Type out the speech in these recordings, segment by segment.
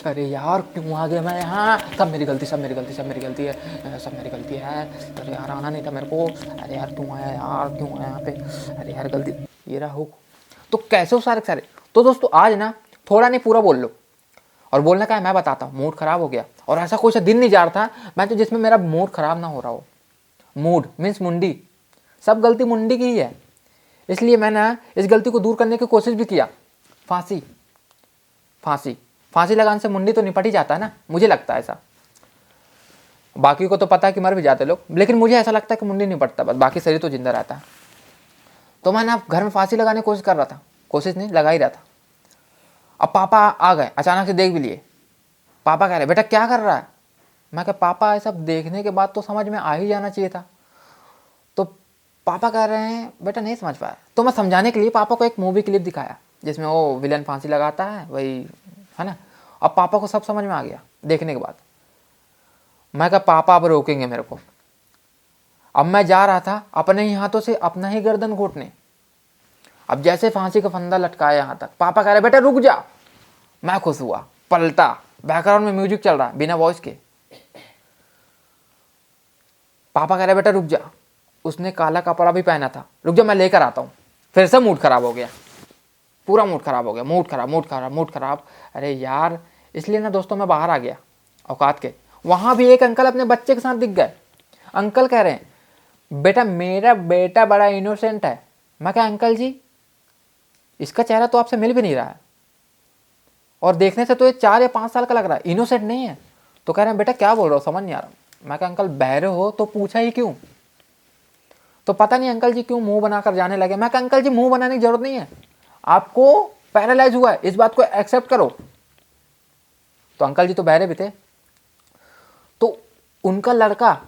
अरे यार क्यों आ गया मैं यहाँ, सब मेरी गलती, सब मेरी गलती, सब मेरी गलती है, सब मेरी गलती है। अरे यार आना नहीं था मेरे को। अरे यार क्यों आया यार, क्यों आया यहाँ पे। अरे यार गलती, ये रहा हुक। तो कैसे हो सारे सारे। तो दोस्तों आज ना थोड़ा नहीं पूरा बोल लो, और बोलना क्या है मैं बताता हूँ। मूड खराब हो गया और ऐसा कोई सा दिन नहीं जा रहा था मैं तो जिसमें मेरा मूड खराब ना हो रहा हो। मूड मीन्स मुंडी, सब गलती मुंडी की ही है। इसलिए मैंने इस गलती को दूर करने की कोशिश भी किया। फांसी, फांसी, फांसी लगाने से मुंडी तो निपट ही जाता है ना, मुझे लगता है ऐसा। बाकी को तो पता है कि मर भी जाते लोग, लेकिन मुझे ऐसा लगता है कि मुंडी निपटता, बस बाकी शरीर तो जिंदा रहता है। तो मैं ना घर में फांसी लगाने की कोशिश कर रहा था, कोशिश नहीं लगा ही रहा था। अब पापा आ गए, अचानक से देख भी लिए। पापा कह रहे बेटा क्या कर रहा है। मैं कहा पापा ये सब देखने के बाद तो समझ में आ ही जाना चाहिए था। तो पापा कह रहे हैं बेटा नहीं समझ पाया। तो मैं समझाने के लिए पापा को एक मूवी क्लिप दिखाया जिसमें वो विलन फांसी लगाता है, वही है ना। अब पापा को सब समझ में आ गया देखने के बाद। मैं कहा पापा अब रोकेंगे मेरे को। अब मैं जा रहा था अपने ही हाथों से अपना ही गर्दन घोटने। अब जैसे फांसी का फंदा लटकाया यहाँ तक, पापा कह रहे बेटा रुक जा। मैं खुश हुआ, पलटा, बैकग्राउंड में म्यूजिक चल रहा बिना वॉइस के। पापा कह रहे बेटा रुक जा। उसने काला कपड़ा भी पहना था, रुक जा मैं लेकर आता हूँ। फिर से मूड खराब हो गया, पूरा मूड खराब हो गया, मूड खराब, मूड खराब, मूड खराब। अरे यार इसलिए ना दोस्तों मैं बाहर आ गया औकात के। वहां भी एक अंकल अपने बच्चे के साथ दिख गए। अंकल कह रहे हैं बेटा मेरा बेटा बड़ा इनोसेंट है। मैं कहा अंकल जी इसका चेहरा तो आपसे मिल भी नहीं रहा है, और देखने से तो ये 4 या 5 साल का लग रहा है, इनोसेंट नहीं है। तो कह रहे हैं बेटा क्या बोल रहे हो, समझ नहीं आ रहा। मैं कहा अंकल बहरे हो तो पूछा ही क्यों। तो पता नहीं अंकल जी क्यों मुंह बनाकर जाने लगे। मैं कहा अंकल जी मुंह बनाने की जरूरत नहीं है, आपको पैरालाइज हुआ है, इस बात को एक्सेप्ट करो। तो अंकल जी तो बहरे भी थे। तो उनका लड़का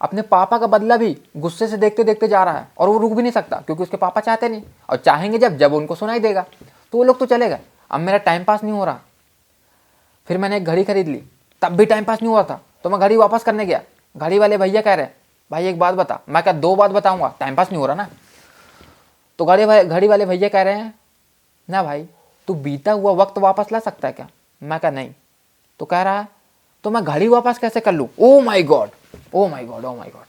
अपने पापा का बदला भी गुस्से से देखते देखते जा रहा है, और वो रुक भी नहीं सकता क्योंकि उसके पापा चाहते नहीं, और चाहेंगे जब जब उनको सुनाई देगा। तो वो लोग तो चले गए। अब मेरा टाइम पास नहीं हो रहा। फिर मैंने एक घड़ी खरीद ली, तब भी टाइम पास नहीं हुआ था। तो मैं घड़ी वापस करने गया। घड़ी वाले भैया कह रहे हैं भाई एक बात बता। मैं क्या 2 बात बताऊंगा, टाइम पास नहीं हो रहा ना। तो घड़ी वाले भैया कह रहे हैं ना भाई तू बीता हुआ वक्त वापस ला सकता है क्या। मैं कहा नहीं। तो कह रहा है तो मैं घड़ी वापस कैसे कर लूं। Oh my God, oh my God, oh my God,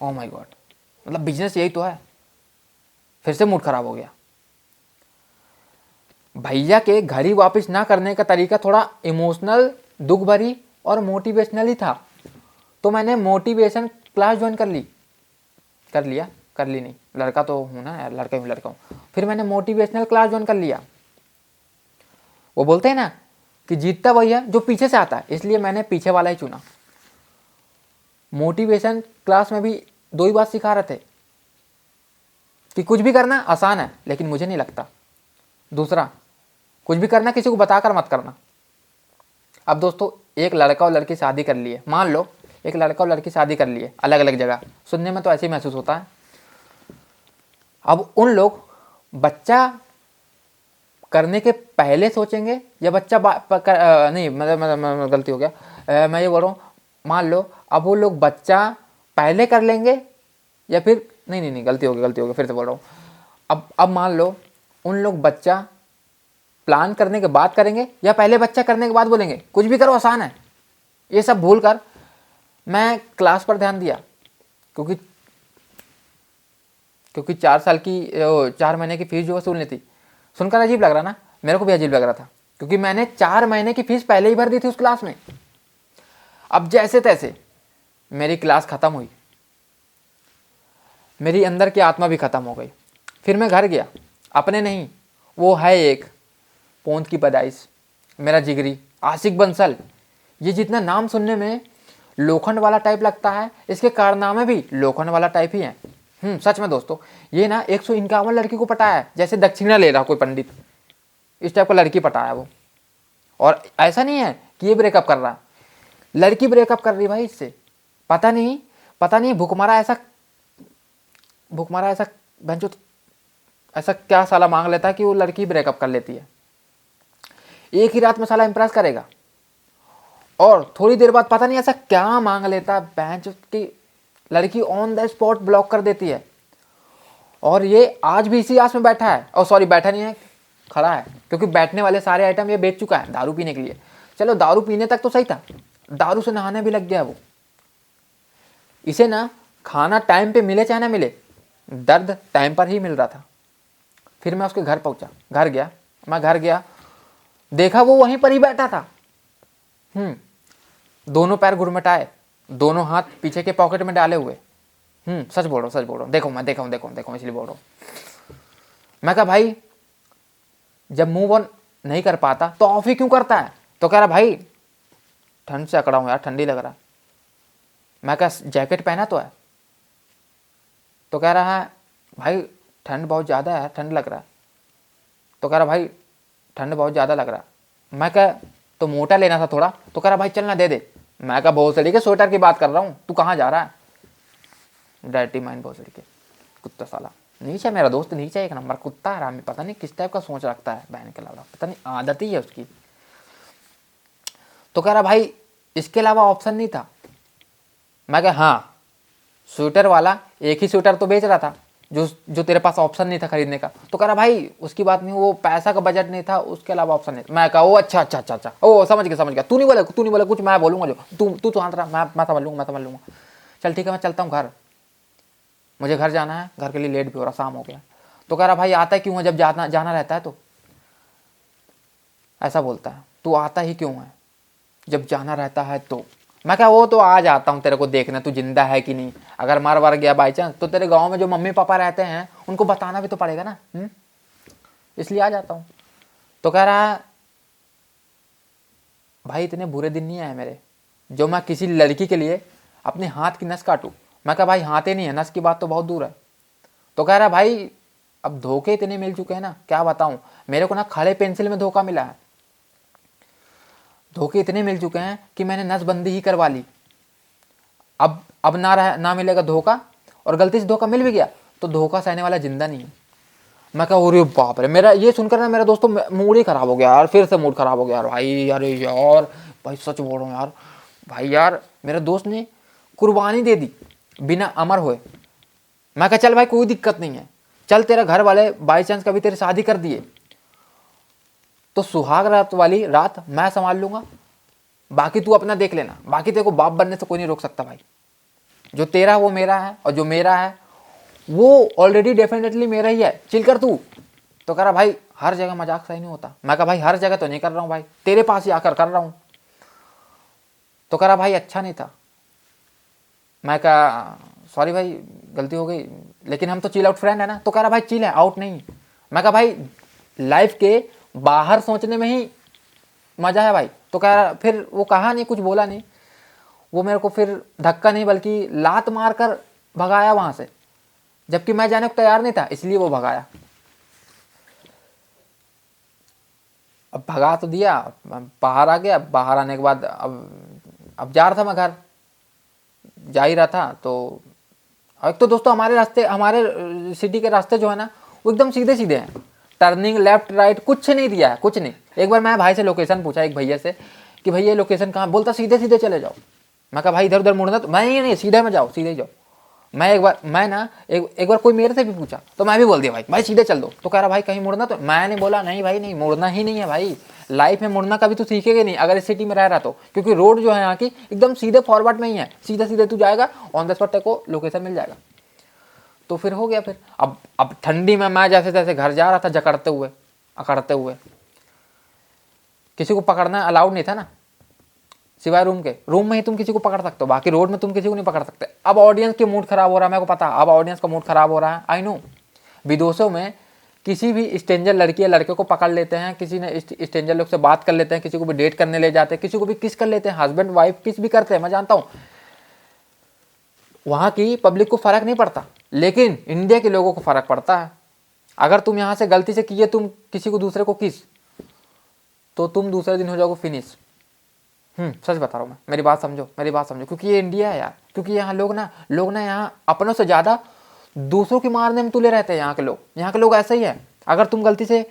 oh my God, मतलब बिजनेस यही तो है। फिर से मूड खराब हो गया। भैया के घड़ी वापस ना करने का तरीका थोड़ा इमोशनल, दुख भरी और मोटिवेशनल ही था। तो मैंने मोटिवेशन क्लास ज्वाइन कर ली नहीं, लड़का तो हूं ना यार, लड़का हूं। फिर मैंने मोटिवेशनल क्लास ज्वाइन कर लिया। वो बोलते हैं ना कि जीतता वही है जो पीछे से आता है, इसलिए मैंने पीछे वाला ही चुना। मोटिवेशन क्लास में भी 2 ही बात सिखा रहे थे कि कुछ भी करना आसान है, लेकिन मुझे नहीं लगता। दूसरा, कुछ भी करना किसी को बताकर मत करना। अब दोस्तों एक लड़का और लड़की शादी कर लिए, मान लो एक लड़का और लड़की शादी कर लिए अलग अलग जगह, सुनने में तो ऐसे ही महसूस होता है। अब उन लोग बच्चा करने के पहले सोचेंगे या बच्चा नहीं, मतलब गलती हो गया। मैं ये बोल रहा हूँ मान लो अब वो लोग बच्चा पहले कर लेंगे या फिर नहीं गलती हो गई, फिर से बोल रहा हूँ। अब मान लो उन लोग बच्चा प्लान करने के बाद करेंगे या पहले बच्चा करने के बाद बोलेंगे कुछ भी करो आसान है। ये सब भूल कर मैं क्लास पर ध्यान दिया, क्योंकि 4 महीने की फीस जो वसूलनी थी। सुनकर अजीब लग रहा ना, मेरे को भी अजीब लग रहा था, क्योंकि मैंने 4 महीने की फीस पहले ही भर दी थी उस क्लास में। अब जैसे तैसे मेरी क्लास खत्म हुई, मेरी अंदर की आत्मा भी खत्म हो गई। फिर मैं घर गया, अपने नहीं, वो है एक पोंत की पैदाइश, मेरा जिगरी आशिक बंसल। ये जितना नाम सुनने में लोखंड वाला टाइप लगता है, इसके कारनामे भी लोखंड वाला टाइप ही हैं। सच में दोस्तों, ये ना 151 लड़की को पटाया है, जैसे दक्षिणा ले रहा कोई पंडित, इस टाइप का लड़की पटाया वो। और ऐसा नहीं है कि ये ब्रेकअप कर रहा है, लड़की ब्रेकअप कर रही भाई इससे। पता नहीं भुखमरा ऐसा बहनचोद ऐसा क्या साला मांग लेता है कि वो लड़की ब्रेकअप कर लेती है। एक ही रात में साला इंप्रेस करेगा, और थोड़ी देर बाद पता नहीं ऐसा क्या मांग लेता है बहनचोद की लड़की ऑन द स्पॉट ब्लॉक कर देती है। और ये आज भी इसी आस में बैठा है, और सॉरी बैठा नहीं है, खड़ा है, क्योंकि बैठने वाले सारे आइटम ये बेच चुका है दारू पीने के लिए। चलो दारू पीने तक तो सही था, दारू से नहाने भी लग गया वो। इसे ना खाना टाइम पे मिले चाहे ना मिले, दर्द टाइम पर ही मिल रहा था। फिर मैं उसके घर पहुंचा, घर गया, देखा वो वहीं पर ही बैठा था। दोनों पैर घुरमटाए, दोनों हाथ पीछे के पॉकेट में डाले हुए। सच बोल रहा हूँ, देखो मैं देखा हूँ इसलिए बोल रहा हूँ। मैं कहा भाई जब मूव ऑन नहीं कर पाता तो ऑफ ही क्यों करता है? तो कह रहा भाई ठंड से अकड़ा हूँ यार, ठंडी लग रहा है। मैं कहा जैकेट पहना तो है? तो कह रहा है भाई ठंड बहुत ज़्यादा है, ठंड लग रहा है। तो कह रहा भाई ठंड बहुत ज़्यादा लग रहा है। मैं कहा तो मोटा लेना था थोड़ा। तो कह रहा भाई चलना दे दे। मैं कहा भोसड़ी के स्वेटर की बात कर रहा हूँ, तू कहाँ जा रहा है? डर्टी माइंड भोसड़ी के कुत्ता साला। नीचे मेरा दोस्त, नीचे एक नंबर कुत्ता है रामी, पता नहीं किस टाइप का सोच रखता है बहन के अलावा, पता नहीं आदत ही है उसकी। तो कह रहा भाई इसके अलावा ऑप्शन नहीं था? मैं कहा हाँ, स्वेटर वाला एक ही स्वेटर तो बेच रहा था जो तेरे पास ऑप्शन नहीं था खरीदने का। तो कह रहा भाई उसकी बात नहीं, वो पैसा का बजट नहीं था, उसके अलावा ऑप्शन नहीं था। मैं कहा ओ अच्छा, ओ समझ गया, तू नहीं बोला कुछ, मैं बोलूंगा जो तू हाथ रहा, मैं समझ लूंगा। चल ठीक है मैं चलता हूँ घर, मुझे घर जाना है, घर के लिए लेट भी हो रहा, शाम हो गया। तो कह रहा भाई आता क्यों है जब जाना रहता है? तो ऐसा बोलता है, तू आता ही क्यों है जब जाना रहता है? तो मैं क्या वो तो आ जाता हूँ तेरे को देखना तू जिंदा है कि नहीं, अगर मर वर गया बाई चांस तो तेरे गांव में जो मम्मी पापा रहते हैं उनको बताना भी तो पड़ेगा ना, इसलिए आ जाता हूँ। तो कह रहा भाई इतने बुरे दिन नहीं आए मेरे जो मैं किसी लड़की के लिए अपने हाथ की नस काटूं। मैं कहा भाई हाथ ही नहीं है, नस की बात तो बहुत दूर है। तो कह रहा भाई अब धोखे इतने मिल चुके हैं ना, क्या बताऊं, मेरे को ना खड़े पेंसिल में धोखा मिला है, धोखे इतने मिल चुके हैं कि मैंने नसबंदी ही करवा ली। अब ना मिलेगा धोखा, और गलती से धोखा मिल भी गया तो धोखा सहने वाला जिंदा नहीं है। मैं कहा अरे बाप रे, मेरा ये सुनकर ना मेरा दोस्तों मूड ही खराब हो गया यार, फिर से मूड खराब हो गया यार भाई। अरे यार भाई सच बोल रहा हूँ यार भाई, यार मेरे दोस्त ने कुर्बानी दे दी बिना अमर हुए। मैं कहा चल भाई कोई दिक्कत नहीं है, चल तेरा घर वाले बाई चांस कभी तेरी शादी कर दिए तो सुहाग रात वाली रात मैं संभाल लूंगा, बाकी तू अपना देख लेना, बाकी तेरे को बाप बनने से कोई नहीं रोक सकता भाई। जो तेरा वो मेरा है, और जो मेरा है वो ऑलरेडी डेफिनेटली मेरा ही है, चिल कर तू। तो कह रहा भाई हर जगह मजाक सही नहीं होता। मैं कहा भाई हर जगह तो नहीं कर रहा हूँ भाई, तेरे पास ही आकर कर रहा हूँ। तो कह रहा भाई अच्छा नहीं था। मैं कहा सॉरी भाई गलती हो गई, लेकिन हम तो चिल आउट फ्रेंड है ना। तो कह रहा भाई चिल है आउट नहीं। मैं कहा भाई लाइफ के बाहर सोचने में ही मजा है भाई। तो कह रहा, फिर वो कहा नहीं, कुछ बोला नहीं, वो मेरे को फिर धक्का नहीं बल्कि लात मार कर भगाया वहां से, जबकि मैं जाने को तैयार नहीं था, इसलिए वो भगाया। अब भगा तो दिया, बाहर आ गया। बाहर आने के बाद अब जा रहा था मैं घर, जा ही रहा था। तो एक तो दोस्तों हमारे रास्ते, हमारे सिटी के रास्ते जो है ना वो एकदम सीधे सीधे हैं, टर्निंग लेफ्ट राइट कुछ नहीं दिया है, कुछ नहीं। एक बार मैं भाई से लोकेशन पूछा, एक भैया से, कि भैया लोकेशन कहाँ? बोलता सीधे सीधे चले जाओ। मैं कहा भाई इधर उधर मुड़ना, तो मैं नहीं सीधे में जाओ, सीधे ही जाओ। मैं एक बार कोई मेरे से भी पूछा तो मैं भी बोल दिया भाई सीधे चल दो। तो कह रहा भाई कहीं मुड़ना? तो मैंने बोला नहीं भाई नहीं, मुड़ना ही नहीं है भाई, लाइफ में मुड़ना कभी तू सीखेगा नहीं अगर इस सिटी में रह रहा तो, क्योंकि रोड जो है यहाँ की एकदम सीधे फॉरवर्ड में ही है, सीधे सीधे तू जाएगा, ऑन द स्पॉट तेरे को लोकेशन मिल जाएगा। तो फिर हो गया। फिर अब ठंडी में मैं जैसे तैसे घर जा रहा था, जकड़ते हुए अकड़ते हुए, किसी को पकड़ना अलाउड नहीं था ना, सिवाय रूम के। रूम में ही तुम किसी को पकड़ सकते हो, बाकी रोड में तुम किसी को नहीं पकड़ सकते। अब ऑडियंस की मूड खराब हो रहा है, मेरे को पता, अब ऑडियंस का मूड खराब हो रहा है, आई नो। विदेशों में किसी भी स्ट्रेंजर लड़की या लड़के को पकड़ लेते हैं, किसी ने स्ट्रेंजर लोग से बात कर लेते हैं, किसी को भी डेट करने ले जाते हैं, किसी को भी किस कर लेते हैं, हस्बैंड वाइफ किस भी करते हैं, मैं जानता हूँ। वहाँ की पब्लिक को फर्क नहीं पड़ता, लेकिन इंडिया के लोगों को फर्क पड़ता है। अगर तुम यहाँ से गलती से किए तुम किसी को दूसरे को किस, तो तुम दूसरे दिन हो जाओगे फिनिश। सच बता रहा हूँ मैं, मेरी बात समझो, क्योंकि ये इंडिया है यार। क्योंकि यहाँ लोग ना यहाँ अपनों से ज़्यादा दूसरों की मारने में तुले रहते हैं। यहाँ के लोग ऐसे ही है। अगर तुम गलती से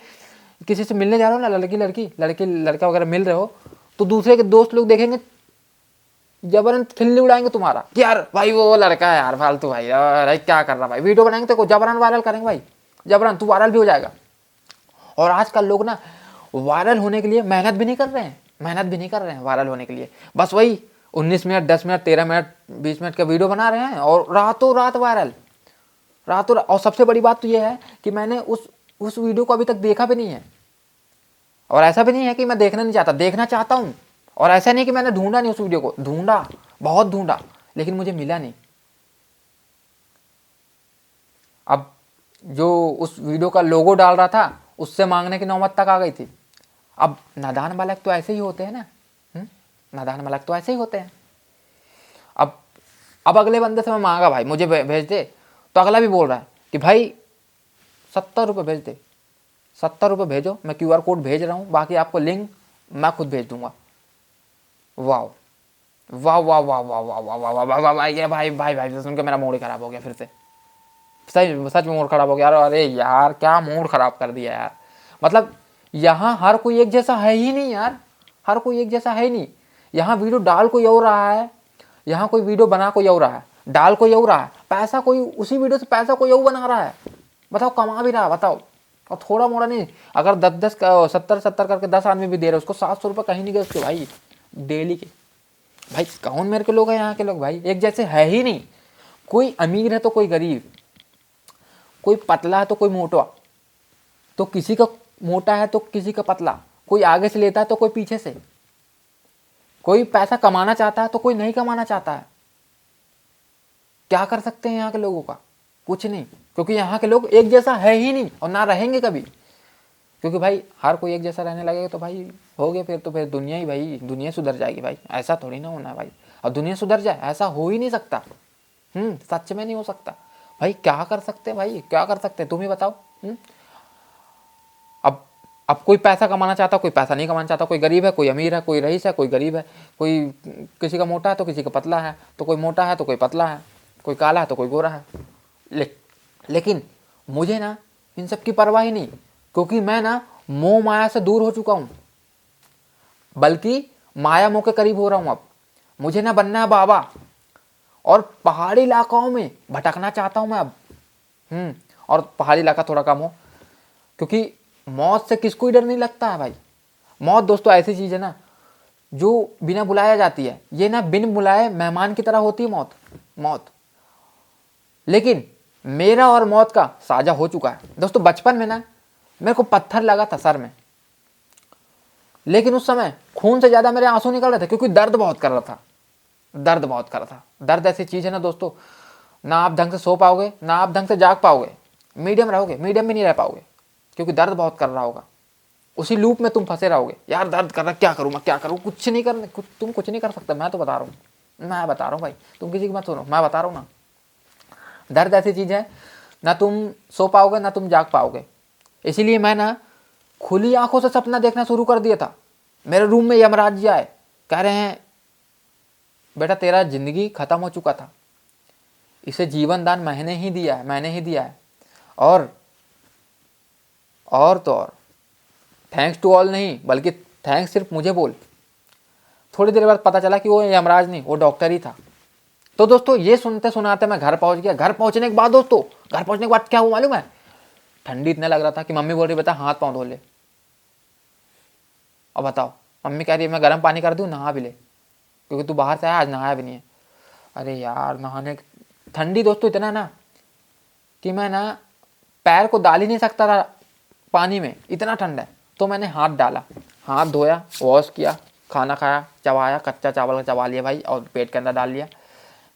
किसी से मिलने जा रहे हो ना, लड़की लड़का वगैरह मिल रहे हो, तो दूसरे के दोस्त लोग देखेंगे, जबरन खिल्ली उड़ाएंगे तुम्हारा कि यार भाई वो लड़का है यार फालतू भाई, अरे क्या कर रहा भाई, वीडियो बनाएंगे तो जबरन वायरल करेंगे भाई, जबरन तू वायरल भी हो जाएगा। और आजकल लोग ना वायरल होने के लिए मेहनत भी नहीं कर रहे हैं, मेहनत भी नहीं कर रहे हैं वायरल होने के लिए। बस वही 19 मिनट, 10 मिनट, 13 मिनट, 20 मिनट का वीडियो बना रहे हैं और रातों रात वायरल, रातों रात। और सबसे बड़ी बात तो ये है कि मैंने उस वीडियो को अभी तक देखा भी नहीं है। और ऐसा भी नहीं है कि मैं देखना नहीं चाहता, देखना चाहता हूँ। और ऐसा नहीं कि मैंने ढूंढा नहीं उस वीडियो को, ढूंढा, बहुत ढूंढा, लेकिन मुझे मिला नहीं। अब जो उस वीडियो का लोगो डाल रहा था उससे मांगने की नौबत तक आ गई थी। अब नादान बालक तो ऐसे ही होते हैं ना, नादान बालक तो ऐसे ही होते हैं। अब अगले बंदे से मैं मांगा भाई मुझे भेज दे, तो अगला भी बोल रहा है कि भाई 70 रुपये भेज दे, 70 रुपये भेजो, मैं QR कोड भेज रहा हूँ, बाकी आपको लिंक मैं खुद भेज दूंगा। वाह वाह वाह वाह वाह वाह वाह वाह वाह वाह वाह वाह, ये भाई भाई भाई सुन के मेरा मूड खराब हो गया फिर से, सच में मूड खराब हो गया यार। अरे यार क्या मूड खराब कर दिया यार। मतलब यहाँ हर कोई एक जैसा है ही नहीं यार, हर कोई एक जैसा है ही नहीं। यहाँ वीडियो डाल कोई और रहा है, यहाँ कोई वीडियो बना कोई और रहा है, डाल कोई और रहा है, पैसा कोई उसी वीडियो से पैसा कोई और बना रहा है। बताओ कमा भी रहा है, बताओ। और थोड़ा मोड़ा नहीं, अगर 10-10 70 करके 10 आदमी भी दे रहे उसको 700 रुपये कहीं नहीं गए उसके भाई डेली के। भाई कौन मेरे के लोग हैं यहाँ के लोग भाई, एक जैसे है ही नहीं। कोई अमीर है तो कोई गरीब, कोई पतला है तो कोई मोटा, तो किसी का मोटा है तो किसी का पतला, कोई आगे से लेता है तो कोई पीछे से, कोई पैसा कमाना चाहता है तो कोई नहीं कमाना चाहता है। क्या कर सकते हैं यहाँ के लोगों का, कुछ नहीं, क्योंकि यहाँ के लोग एक जैसा है ही नहीं और ना रहेंगे कभी। क्योंकि भाई हर कोई एक जैसा रहने लगेगा तो भाई हो गया, फिर तो फिर दुनिया ही भाई, दुनिया सुधर जाएगी भाई। ऐसा थोड़ी ना होना है भाई, और दुनिया सुधर जाए ऐसा हो ही नहीं सकता। सच में नहीं हो सकता भाई। क्या कर सकते भाई, क्या कर सकते तुम ही बताओ। अब कोई पैसा कमाना चाहता, कोई पैसा नहीं कमाना चाहता, कोई गरीब है, कोई अमीर है, कोई रईस है, कोई गरीब है, कोई किसी का मोटा है तो किसी का पतला है, तो कोई मोटा है तो कोई पतला है, कोई काला है तो कोई गोरा है। लेकिन मुझे ना इन सब की परवाह ही नहीं, क्योंकि मैं ना मोह माया से दूर हो चुका हूँ, बल्कि माया मोह के करीब हो रहा हूँ। अब मुझे ना बनना है बाबा, और पहाड़ी इलाकाओं में भटकना चाहता हूँ मैं अब। और पहाड़ी इलाका थोड़ा कम हो, क्योंकि मौत से किसको ही डर नहीं लगता है भाई। मौत दोस्तों ऐसी चीज है ना जो बिना बुलाया जाती है, ये ना बिन बुलाए मेहमान की तरह होती है मौत। लेकिन मेरा और मौत का साझा हो चुका है दोस्तों। बचपन में ना मेरे को पत्थर लगा था सर में, लेकिन उस समय खून से ज्यादा मेरे आंसू निकल रहे थे, क्योंकि दर्द बहुत कर रहा था, दर्द बहुत कर रहा था। दर्द ऐसी चीज है ना दोस्तों, ना आप ढंग से सो पाओगे, ना आप ढंग से जाग पाओगे, मीडियम रहोगे, मीडियम में नहीं रह पाओगे, क्योंकि दर्द बहुत कर रहा होगा। उसी लूप में तुम फंसे रहोगे, यार दर्द कर रहा, क्या करूँ मैं, क्या करूँ, कुछ नहीं करने, तुम कुछ नहीं कर सकते। मैं तो बता रहा हूँ, मैं बता रहा हूँ भाई, तुम किसी की मत सुनो, मैं बता रहा हूँ ना। दर्द ऐसी चीज है, ना तुम सो पाओगे ना तुम जाग पाओगे। इसीलिए मैं ना खुली आंखों से सपना देखना शुरू कर दिया था। मेरे रूम में यमराज जी आए, कह रहे हैं बेटा तेरा जिंदगी खत्म हो चुका था, इसे जीवन दान मैंने ही दिया है, मैंने ही दिया है। और तो और थैंक्स टू ऑल नहीं, बल्कि थैंक्स सिर्फ मुझे बोल। थोड़ी देर बाद पता चला कि वो यमराज नहीं, वो डॉक्टर ही था। तो दोस्तों ये सुनते सुनाते मैं घर पहुंच गया। घर पहुंचने के बाद दोस्तों, घर पहुंचने के बाद क्या हुआ मालूम है, ठंडी इतने लग रहा था कि मम्मी बोल रही बेटा हाथ पाँव धो ले। अब बताओ, मम्मी कह रही है मैं गर्म पानी कर दूं, नहा भी ले, क्योंकि तू बाहर से आया, आज नहाया भी नहीं है। अरे यार नहाने, ठंडी दोस्तों इतना ना कि मैं ना पैर को डाल ही नहीं सकता था पानी में, इतना ठंडा है। तो मैंने हाथ डाला, हाथ धोया, वॉश किया, खाना खाया, चबाया, कच्चा चावल चबा लिया भाई, और पेट के अंदर डाल लिया।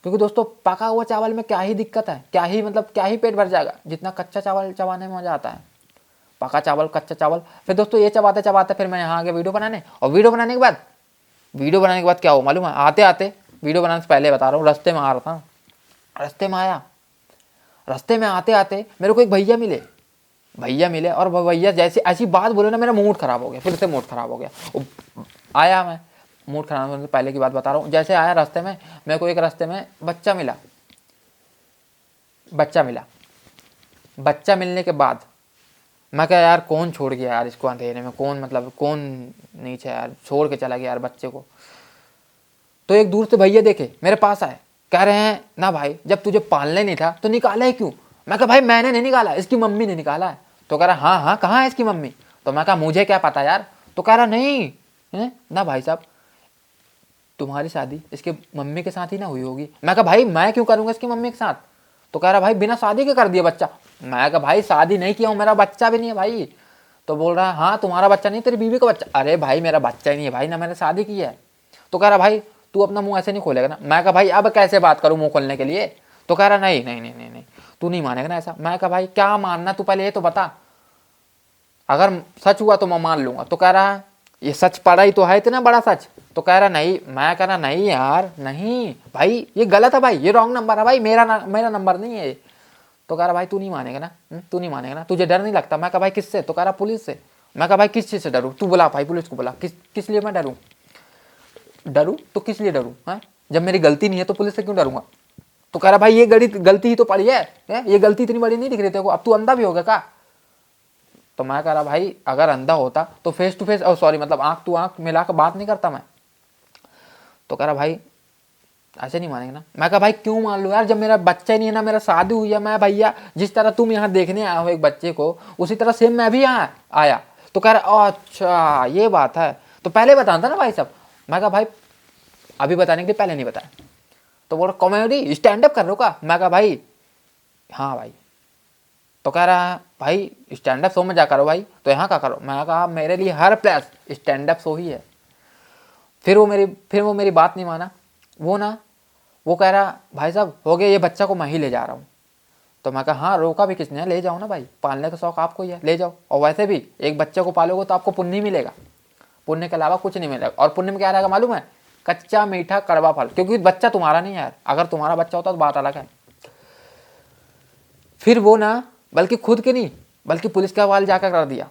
क्योंकि दोस्तों पका हुआ चावल में क्या ही दिक्कत है, क्या ही मतलब क्या ही पेट भर जाएगा, जितना कच्चा चावल चबाने में मजा आता है। पका चावल, कच्चा चावल। फिर दोस्तों ये चबाते चबाते फिर मैं यहाँ आ गया वीडियो बनाने। और वीडियो बनाने के बाद क्या हुआ मालूम है, आते आते, वीडियो बनाने से पहले बता रहा हूँ, रास्ते में आ रहा था, रास्ते में आया, रास्ते में आते आते मेरे को एक भैया मिले। और भैया जैसे ऐसी बात बोले ना, मेरा मूड खराब हो गया, फिर से मूड खराब हो गया। आया, मैं मूड खराब होने से पहले की बात बता रहा हूँ। जैसे आया रास्ते में, मेरे को एक रास्ते में बच्चा मिलने के बाद मैं क्या यार कौन छोड़ गया यार इसको अंधेरे में, कौन नीचे यार छोड़ के चला गया यार बच्चे को। तो एक दूर से भैया देखे, मेरे पास आए, कह रहे हैं ना भाई जब तुझे पालने नहीं था तो निकाला है क्यों। मैं कहा भाई मैंने नहीं निकाला, इसकी मम्मी ने निकाला है। तो कह रहा हाँ कहाँ है इसकी मम्मी। तो मैं कहा मुझे क्या पता यार। तो कह रहा नहीं ना भाई साहब, तुम्हारी शादी इसके मम्मी के साथ ही ना हुई होगी। मैं कहा भाई मैं क्यों करूंगा इसकी मम्मी के साथ। तो कह रहा भाई बिना शादी के कर दिया बच्चा। मैं कहा भाई शादी नहीं किया हूँ, मेरा बच्चा भी नहीं है भाई। तो बोल रहा है हाँ तुम्हारा बच्चा नहीं, तेरी बीवी का बच्चा। अरे भाई मेरा बच्चा ही नहीं है भाई, ना मैंने शादी की है। तो कह रहा भाई तू अपना मुंह ऐसे नहीं खोलेगा ना। मैं कहा भाई अब कैसे बात करूँ मुंह खोलने के लिए। तो कह रहा नहीं नहीं नहीं नहीं नहीं तू नहीं मानेगा ना ऐसा। मैं कहा भाई क्या मानना, तू पहले ये तो बता, अगर सच हुआ तो मैं मान लूंगा। तो कह रहा ये सच पड़ा ही तो है, इतना बड़ा सच। तो कह रहा नहीं। मैं कह रहा नहीं यार नहीं भाई ये गलत है भाई, ये रॉन्ग नंबर है भाई, मेरा नंबर नहीं है। तो कह रहा भाई तू नहीं मानेगा ना, तू नहीं मानेगा ना, तुझे डर नहीं लगता। मैं कहा भाई किससे। तो कह रहा पुलिस से। मैं कहा भाई किस चीज़ से डरूँ, तू बुला भाई पुलिस को बुला। किस लिए मैं डरूँ तो किस लिए डरूँ है, जब मेरी गलती नहीं है तो पुलिस से क्यों डरूंगा। तो कह रहा भाई ये गलती ही तो पड़ी है, ये गलती इतनी बड़ी नहीं दिख रही तेरे को, अब तू अंधा भी होगा क्या। तो मैं कह रहा भाई अगर अंधा होता तो फेस टू फेस, सॉरी मतलब आंख टू आंख मिलाकर बात नहीं करता मैं। तो कह रहा भाई ऐसे नहीं मानेंगे ना। मैं कहा भाई क्यों मान लो यार, जब मेरा बच्चा ही नहीं है ना, मेरा शादी हुई है। मैं भैया जिस तरह तुम यहाँ देखने आए हो एक बच्चे को, उसी तरह सेम मैं भी यहाँ आया। तो कह रहा अच्छा ये बात है, तो पहले बताता ना भाई साहब। मैं कहा भाई अभी बताने के लिए पहले नहीं बताया। तो बोल रहा कॉमेडी स्टैंड अप कर रो का। मैं कहा भाई हाँ भाई। तो कह रहा भाई स्टैंड अप शो में जा करो भाई, तो यहाँ का करो। मैं कहा मेरे लिए हर प्लेस स्टैंड अप शो ही है। फिर वो मेरी बात नहीं माना। वो कह रहा भाई साहब हो गया, ये बच्चा को मैं ही ले जा रहा हूँ। तो मैं कहा हाँ रोका भी किसने, ले जाओ ना भाई, पालने का शौक आपको ही है, ले जाओ। और वैसे भी एक बच्चे को पालोगे तो आपको पुण्य ही मिलेगा, पुण्य के अलावा कुछ नहीं मिलेगा। और पुण्य में क्या रहेगा मालूम है, कच्चा मीठा कड़वा फल, क्योंकि बच्चा तुम्हारा नहीं है यार। अगर तुम्हारा बच्चा होता तो बात अलग है। फिर वो बल्कि खुद के नहीं बल्कि पुलिस के हवाले जाकर कर दिया,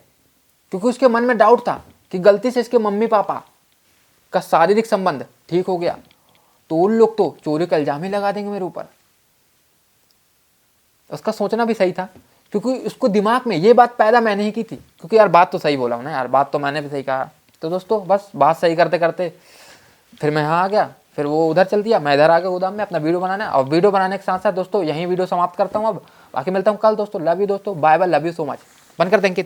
क्योंकि उसके मन में डाउट था कि गलती से इसके मम्मी पापा का शारीरिक संबंध ठीक हो गया तो उन लोग तो चोरी का इल्जाम ही लगा देंगे मेरे ऊपर। उसका सोचना भी सही था, क्योंकि उसको दिमाग में ये बात पैदा मैंने ही की थी। क्योंकि यार बात तो सही बोला हूँ ना यार, बात तो मैंने भी सही कहा। तो दोस्तों बस बात सही करते करते फिर मैं यहाँ आ गया, फिर वो उधर चल दिया, मैं इधर आ गया गोदाम में अपना वीडियो बनाने। और वीडियो बनाने के साथ साथ दोस्तों यहीं वीडियो समाप्त करता हूँ अब। बाकी मिलता हूँ कल दोस्तों। लव यू दोस्तों, bye bye, love you so much. बंद कर देंगे।